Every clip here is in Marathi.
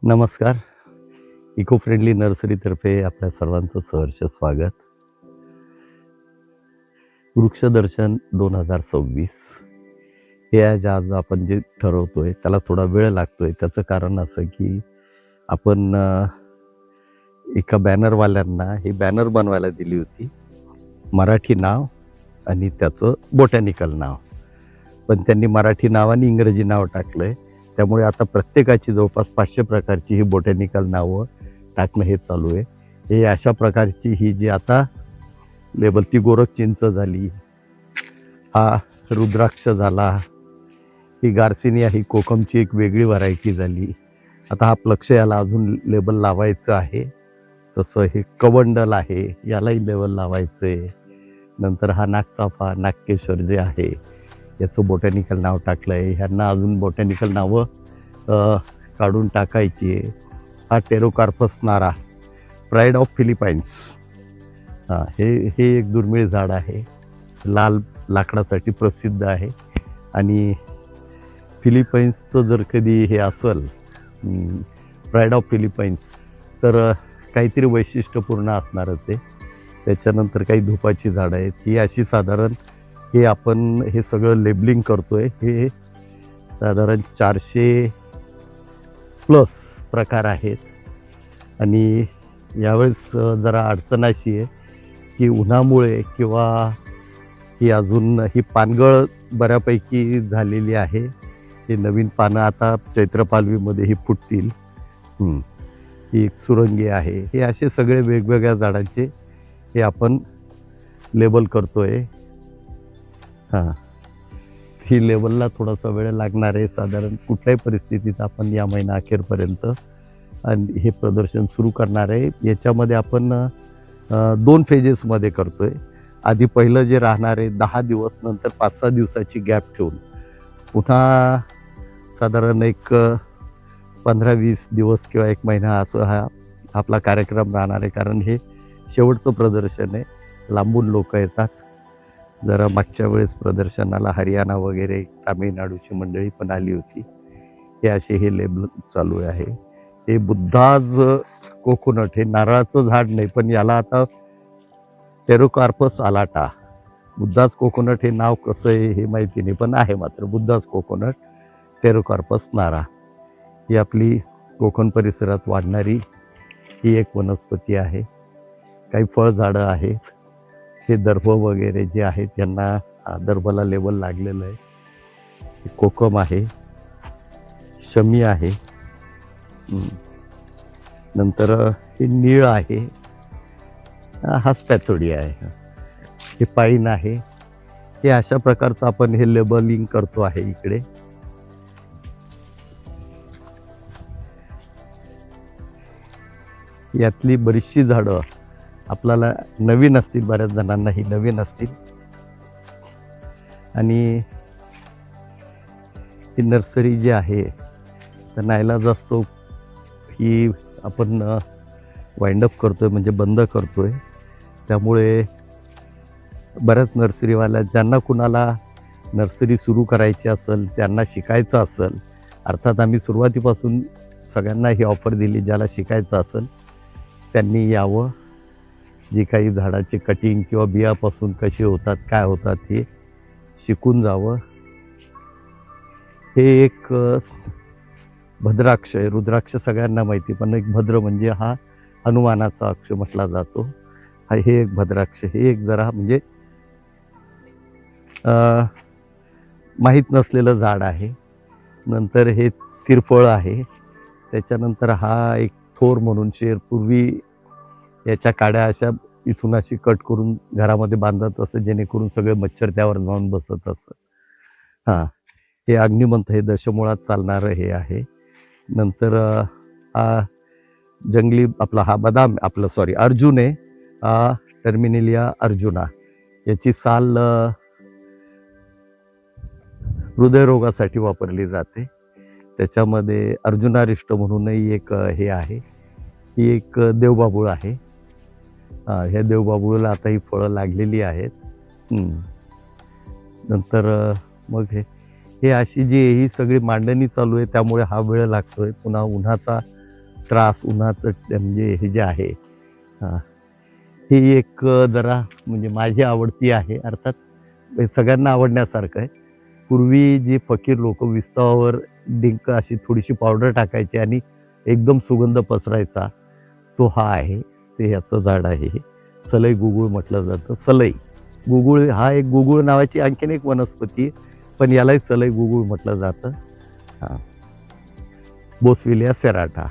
नमस्कार. इको फ्रेंडली नर्सरीतर्फे आपल्या सर्वांचं सहर्ष स्वागत. वृक्षदर्शन 2026 हे आज आपण जे ठरवतोय त्याला थोडा वेळ लागतोय. त्याचं कारण असं की आपण एका बॅनरवाल्यांना ही बॅनर बनवायला दिली होती. मराठी नाव आणि त्याचं बोटॅनिकल नाव. पण त्यांनी मराठी नाव आणि इंग्रजी नाव टाकलंय. त्यामुळे आता प्रत्येकाची जवळपास 500 प्रकारची ही बोटॅनिकल नावं टाकणं हे चालू आहे. हे अशा प्रकारची ही जी आता लेबल ती गोरख चिंच झाली, हा रुद्राक्ष झाला, ही गार्सिनिया ही कोकमची एक वेगळी व्हरायटी झाली. आता हा प्लक्ष याला अजून लेबल लावायचं आहे. तसं हे कवंडल आहे, यालाही लेबल लावायचं आहे. नंतर हा नागचाफा, नागकेशर जे आहे याचं बोटॅनिकल नाव टाकलं आहे. ह्यांना अजून बोटॅनिकल नावं काढून टाकायची आहे. हा टेरोकार्पस नारा, प्राईड ऑफ फिलिपाईन्स. हे एक दुर्मिळ झाड आहे. लाल लाकडासाठी प्रसिद्ध आहे. आणि फिलिपाईन्सचं जर कधी हे असेल प्राईड ऑफ फिलिपाईन्स तर काहीतरी वैशिष्ट्यपूर्ण असणारच आहे. त्याच्यानंतर काही धुपाची झाडं आहेत. ही अशी साधारण हे आपण हे सगळं लेबलिंग करतोय. हे साधारण 400+ प्रकार आहेत. आणि यावेळेस जरा अडचण अशी आहे की उन्हामुळे किंवा ही अजून ही पानगळ बऱ्यापैकी झालेली आहे. हे नवीन पानं आता चैत्रपालवीमध्ये ही फुटतील. ही एक सुरंगी आहे. हे असे सगळे वेगवेगळ्या झाडांचे हे आपण लेबल करतोय. ही लेबलला थोडासा वेळ लागणार आहे. साधारण कुठल्याही परिस्थितीत आपण या महिना अखेरपर्यंत आणि हे प्रदर्शन सुरू करणार आहे. याच्यामध्ये आपण 2 फेजेसमध्ये करतोय. आधी पहिलं जे राहणार आहे 10 दिवस, नंतर 5-6 दिवसाची गॅप ठेवून पुन्हा साधारण एक 15-20 दिवस किंवा 1 महिना असं हा आपला कार्यक्रम राहणार आहे. कारण हे शेवटचं प्रदर्शन आहे. लांबून लोक येतात. जरा मागच्या वेळेस प्रदर्शनाला हरियाणा वगैरे तामिळनाडूची मंडळी पण आली होती. हे असे हे लेबल चालू आहे. हे बुद्धाज कोकोनट, हे नारळाचं झाड नाही पण याला आता टेरोकार्पस आलाटा. बुद्धाज कोकोनट हे नाव कसं आहे हे माहिती नाही, पण आहे मात्र बुद्धाज कोकोनट, टेरोकार्पस नारा. ही आपली कोकण परिसरात वाढणारी ही एक वनस्पती आहे. काही फळझाडं आहेत. हे दर्भ वगैरे जे आहेत त्यांना दर्भाला लेबल लागलेलं आहे. कोकम आहे, शमी आहे, नंतर हे नीळ आहे, हा स्पॅथोडिया आहे, हे पाईन आहे. हे अशा प्रकारचं आपण हे लेबलिंग करतो आहे इकडे. यातली बरीचशी झाडं आपल्याला नवीन असतील, बऱ्याच जणांना ही नवीन असतील. आणि ही नर्सरी जी आहे तर नाईलाज असतो ही आपण वाइंडअप करतोय, म्हणजे बंद करतोय. त्यामुळे बऱ्याच नर्सरीवाल्या ज्यांना कुणाला नर्सरी सुरू करायची असेल, त्यांना शिकायचं असेल, अर्थात आम्ही सुरुवातीपासून सगळ्यांना ही ऑफर दिली, ज्याला शिकायचं असेल त्यांनी यावं. जी काही झाडाचे कटिंग किंवा बियापासून कसे होतात, काय होतात हे शिकून जावं. हे एक भद्राक्ष आहे. रुद्राक्ष सगळ्यांना माहिती, पण एक भद्र म्हणजे हा हनुमानाचा अक्ष म्हटला जातो. हे एक भद्राक्ष, हे एक जरा म्हणजे माहीत नसलेलं झाड आहे. नंतर हे तिरफळ आहे. त्याच्यानंतर हा एक थोर म्हणून शेर, पूर्वी याच्या काड्या अशा इथून अशी कट करून घरामध्ये बांधत असत, जेणेकरून सगळे मच्छर त्यावर जाऊन बसत असत. हे अग्निमंथ, हे दशमुळात चालणारं हे आहे. नंतर हा जंगली आपला हा बदाम, आपलं सॉरी अर्जुन आहे, टर्मिनेलिया अर्जुना. याची साल हृदयरोगासाठी वापरली जाते. त्याच्यामध्ये अर्जुनारिष्ट म्हणूनही एक हे आहे. ही एक देवबाभूळ आहे. ह्या देवबाभूळला आता ही फळं लागलेली आहेत. नंतर मग हे अशी जी ही सगळी मांडणी चालू आहे, त्यामुळे हा वेळ लागतोय. पुन्हा उन्हाचा त्रास उन्हाचं म्हणजे हे जे आहे ही एक जरा म्हणजे माझी आवडती आहे. अर्थात हे सगळ्यांना आवडण्यासारखं आहे. पूर्वी जी फकीर लोक विस्तवावर डिंक अशी थोडीशी पावडर टाकायची आणि एकदम सुगंध पसरायचा, तो हा आहे. ते ह्याचं झाड आहे हे. सलई गुगुळ म्हटलं जातं. सलई गुगुळ हा एक गुगुळ नावाची आणखीन एक वनस्पती आहे, पण यालाही सलई गुगुळ म्हटलं जातं. हां, बोसविलिया सेराटा.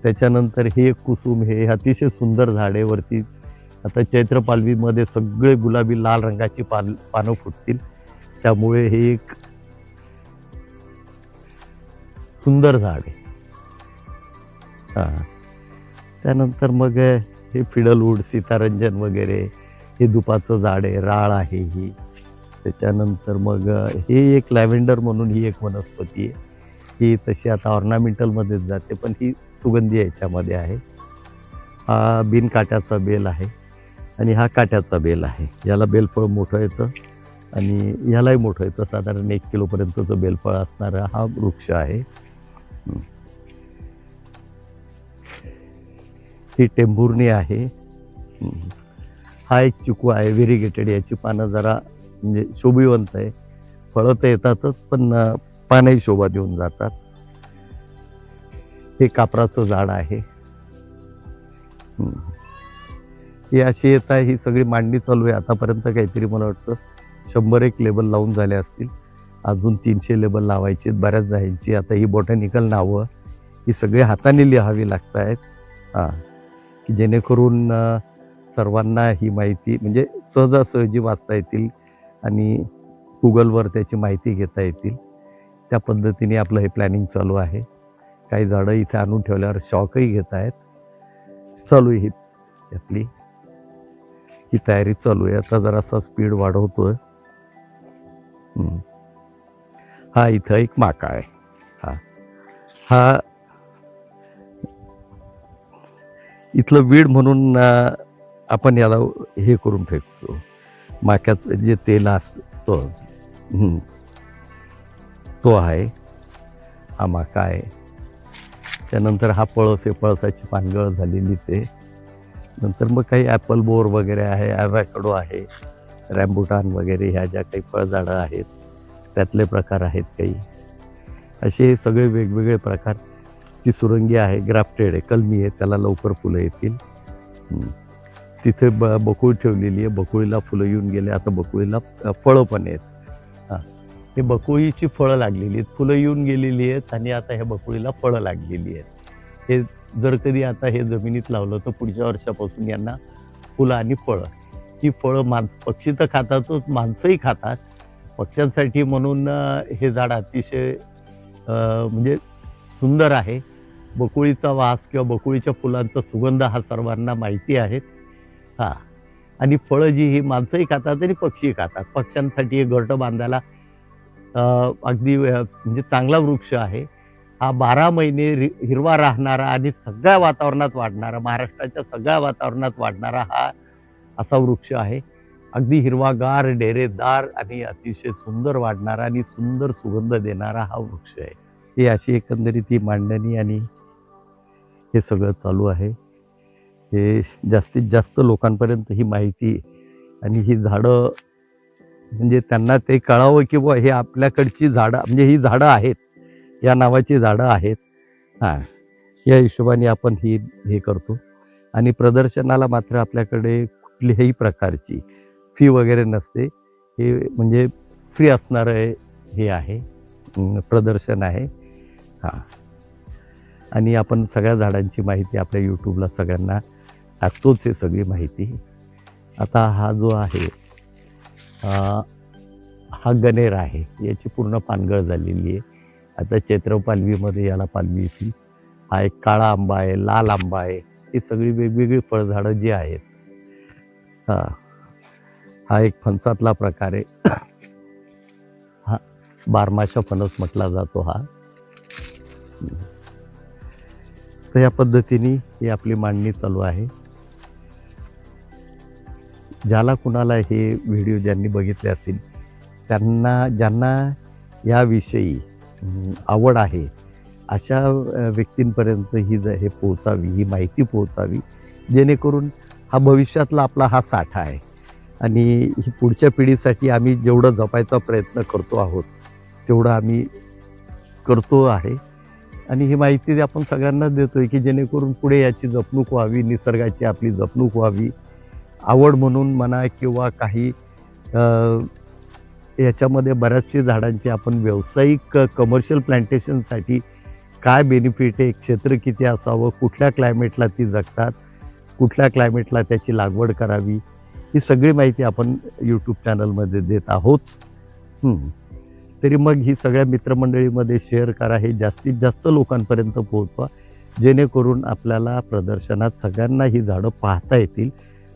त्याच्यानंतर हे एक कुसुम, हे अतिशय सुंदर झाड आहे. वरती आता चैत्र पालवीमध्ये सगळे गुलाबी लाल रंगाची पानं फुटतील, त्यामुळे हे एक सुंदर झाड आहे. हां, त्यानंतर मग हे फिडलवूड, सीतारंजन वगैरे, हे दुपाचं झाड आहे. राळ आहे ही. त्याच्यानंतर मग हे एक लॅव्हेंडर म्हणून ही एक वनस्पती आहे. ही तशी आता ऑर्नामेंटलमध्येच जाते, पण ही सुगंधी याच्यामध्ये आहे. हा बिनकाट्याचा बेल आहे आणि हा काट्याचा बेल आहे. याला बेलफळ मोठं येतं आणि ह्यालाही मोठं येतं. साधारण 1 किलोपर्यंतचं बेलफळ असणारा हा वृक्ष आहे. ही टेंभुर्णी आहे. हा एक चिकू आहे व्हेरिगेटेड. याची पानं जरा म्हणजे शोभिवंत आहे. फळं तर येतातच, पण पानही शोभा देऊन जातात. हे कापराचं झाड आहे. ही अशी येत आहे. ही सगळी मांडणी चालू आहे आतापर्यंत. काहीतरी मला वाटतं 100 लेबल लावून झाले असतील. अजून 300 लेबल लावायची आहेत बऱ्याच जायची. आता ही बॉटॅनिकल नावं ही सगळी हाताने लिहावी लागत आहेत. की जेणेकरून सर्वांना ही माहिती म्हणजे सहजासहजी वाचता येतील आणि गुगलवर त्याची माहिती घेता येतील. त्या पद्धतीने आपलं हे प्लॅनिंग चालू आहे. काही झाडं इथे आणून ठेवल्यावर शॉकही घेत आहेत. चालू आहे ही आपली ही तयारी चालू आहे. आता जरासा स्पीड वाढवतोय. हा इथं एक माका आहे. हा इथलं वीड म्हणून आपण याला हे करून फेकतो. माक्याचं जे तेल असतं तो आहे. हा माका आहे. त्यानंतर हा पळस आहे. पळसाची पानगळ झालेलीच आहे. नंतर मग काही ॲपल बोर वगैरे आहे, ॲव्हॅकडो आहे, रॅम्बुटान वगैरे ह्या ज्या काही फळझाडं आहेत त्यातले प्रकार आहेत काही. असे सगळे वेगवेगळे प्रकार. ती सुरंगी आहे, ग्राफ्टेड आहे, कलमी आहे, त्याला लवकर फुलं येतील. तिथे बकुळी ठेवलेली आहे. बकुळीला फुलं येऊन गेले. आता बकुळीला फळं पण आहेत. हे बकुळीची फळं लागलेली आहेत. फुलं येऊन गेलेली आहेत आणि आता ह्या बकुळीला फळं लागलेली आहेत. हे जर कधी आता हे जमिनीत लावलं तर पुढच्या वर्षापासून यांना फुलं आणि फळं. ही फळं पक्षी तर खातातच, माणसंही खातात. पक्ष्यांसाठी म्हणून हे झाड अतिशय म्हणजे सुंदर आहे. बकुळीचा वास किंवा बकुळीच्या फुलांचा सुगंध हा सर्वांना माहिती आहेच. आणि फळं जी ही माणसंही खातात आणि पक्षीही खातात. पक्ष्यांसाठी हे घरटं बांधायला अगदी म्हणजे चांगला वृक्ष आहे. हा 12 महिने हिरवा राहणारा आणि सगळ्या वातावरणात वाढणारा, महाराष्ट्राच्या सगळ्या वातावरणात वाढणारा हा असा वृक्ष आहे. अगदी हिरवागार, डेरेदार आणि अतिशय सुंदर वाढणारा आणि सुंदर सुगंध देणारा हा वृक्ष आहे. ही अशी एकंदरीत ही मांडणी आणि हे सगळं चालू आहे. हे जास्तीत जास्त लोकांपर्यंत ही माहिती आणि ही झाडं म्हणजे त्यांना ते कळावं की बुवा हे आपल्याकडची झाडं म्हणजे ही झाडं आहेत, या नावाची झाडं आहेत. या हिशोबाने आपण हे करतो. आणि प्रदर्शनाला मात्र आपल्याकडे कुठल्याही प्रकारची फी वगैरे नसते. हे म्हणजे फ्री असणारं हे आहे, प्रदर्शन आहे. आणि आपण सगळ्या झाडांची माहिती आपल्या यूट्यूबला सगळ्यांना टाकतोच हे सगळी माहिती. आता हा जो आहे हा गणेर आहे. याची पूर्ण पानगळ झालेली आहे. आता चैत्र पालवीमध्ये याला पालवी येतील. हा एक काळा आंबा आहे, लाल आंबा आहे. ही सगळी वेगवेगळी फळझाडं जी आहेत. हा एक फणसातला प्रकार आहे. हा बारमाशा फणस म्हटला जातो हा. तर या पद्धतीने ही आपली मांडणी चालू आहे. ज्याला कुणाला हे व्हिडिओ ज्यांनी बघितले असतील त्यांना ज्यांना याविषयी आवड आहे अशा व्यक्तींपर्यंत हे पोहोचावी, ही माहिती पोहोचावी, जेणेकरून हा भविष्यातला आपला हा साठा आहे आणि ही पुढच्या पिढीसाठी आम्ही जेवढं जपायचा प्रयत्न करतो आहोत तेवढं आम्ही करतो आहे आणि ही माहिती आपण सगळ्यांना देतोय की जेणेकरून पुढे याची जपणूक व्हावी, निसर्गाची आपली जपणूक व्हावी. आवड म्हणून म्हणा किंवा काही याच्यामध्ये बऱ्याचशा झाडांची आपण व्यावसायिक कमर्शियल प्लांटेशनसाठी काय बेनिफिट आहे, क्षेत्र किती असावं, कुठल्या क्लायमेटला ती जगतात, कुठल्या क्लायमेटला त्याची लागवड करावी, ही सगळी माहिती आपण यूट्यूब चॅनलमध्ये देत आहोत. तरी मग ही सगळ्या मित्रमंडळीमध्ये शेअर करा, हे जास्तीत जास्त लोकांपर्यंत पोहोचवा, जेणेकरून आपल्याला प्रदर्शनात सगळ्यांना ही झाडं पाहता येतील.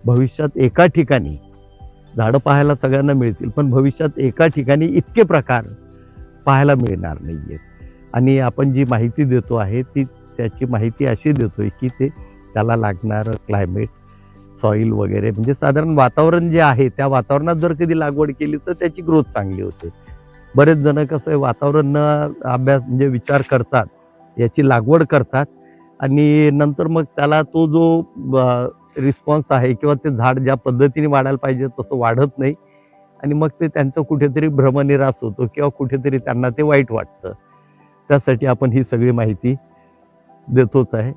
भविष्यात एका ठिकाणी झाडं पाहायला सगळ्यांना मिळतील, पण भविष्यात एका ठिकाणी इतके प्रकार पाहायला मिळणार नाही आहेत. आणि आपण जी माहिती देतो आहे त्याची माहिती अशी देतो आहे की त्याला लागणारं क्लायमेट, सॉईल वगैरे, म्हणजे साधारण वातावरण जे आहे त्या वातावरणात जर कधी लागवड केली तर त्याची ग्रोथ चांगली होते. बरेच जण कसं आहे वातावरण अभ्यास म्हणजे विचार करतात, याची लागवड करतात आणि नंतर मग त्याला तो जो रिस्पॉन्स आहे किंवा ते झाड ज्या पद्धतीने वाढायला पाहिजे तसं वाढत नाही आणि मग ते त्यांचं कुठेतरी भ्रमनिरास होतो किंवा कुठेतरी त्यांना ते वाईट वाटतं. त्यासाठी आपण ही सगळी माहिती देतोच आहे.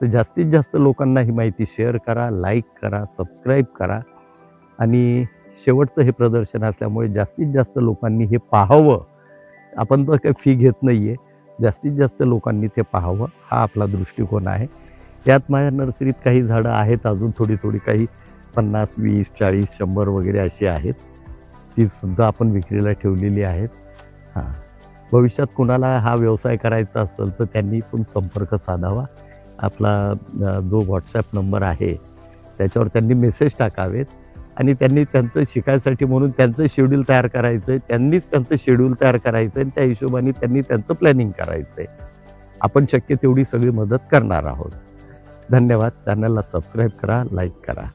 तर जास्तीत जास्त लोकांना ही माहिती शेअर करा, लाईक करा, सबस्क्राईब करा आणि शेवटचं हे प्रदर्शन असल्यामुळे जास्तीत जास्त लोकांनी हे पाहावं. आपण तर काही फी घेत नाही आहे, जास्तीत जास्त लोकांनी ते पाहावं हा आपला दृष्टिकोन आहे. यात माझ्या नर्सरीत काही झाडं आहेत अजून थोडी काही 50, 20, 40, 100 वगैरे अशी आहेत, तीसुद्धा आपण विक्रीला ठेवलेली आहेत. भविष्यात कुणाला हा व्यवसाय करायचा असेल तर त्यांनी पण संपर्क साधावा. आपला जो व्हॉट्सॲप नंबर आहे त्याच्यावर त्यांनी मेसेज टाकावेत आणि त्यांनी त्यांचं शिकायसाठी म्हणून त्यांचं शेड्यूल तयार करायचं आहे, त्यांनीच त्यांचं शेड्यूल तयार करायचं आहे आणि त्या हिशोबाने त्यांनी त्यांचं प्लॅनिंग करायचं आहे. आपण शक्य तेवढी सगळी मदत करणार आहोत. धन्यवाद. चॅनलला सबस्क्राईब करा, लाईक करा.